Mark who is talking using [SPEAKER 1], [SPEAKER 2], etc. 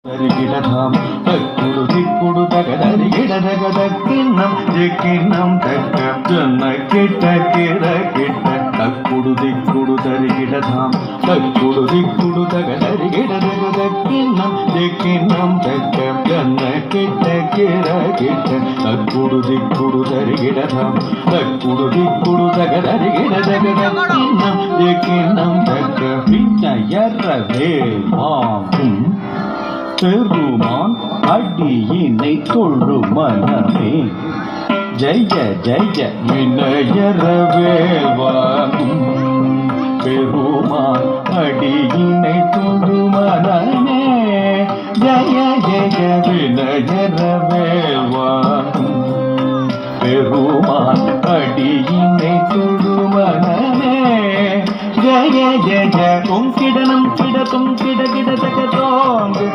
[SPEAKER 1] தரிகிடதாம் தக்குடு திக்குடு தக தரிகிடதகதக்கிண்ணம் திக்கிண்ணம் தக்க ஜன்ன கிட்ட கிட கிட்ட தக்குடு திக்குடு தரிகிடதாம் தக்குடு திக்குடு தக தரிகிடதகதக்கிண்ணம் திக்கிண்ணம் தக்க ஜன்ன கிட்ட கிட கிட்ட தக்குடு திக்குடு தரிகிடதாம் தக்குடு திக்குடு தக தரிகிடதகதக்கிண்ணம் திக்கிண்ணம் தக்க பின்னயரவே ஆகும் பெருமான் அடியினை தொழு மனமே ஜெய ஜெய வினயரவேவாகும் பெருமான் அடியினை தொழு மனமே ஜெய ஜெய வினயரவேவாகும் பெருமான் அடியினை தொழு மனமே ஜெய ஜெய கிடனம் கிடக்கும் கிட கிட தக தோங்கு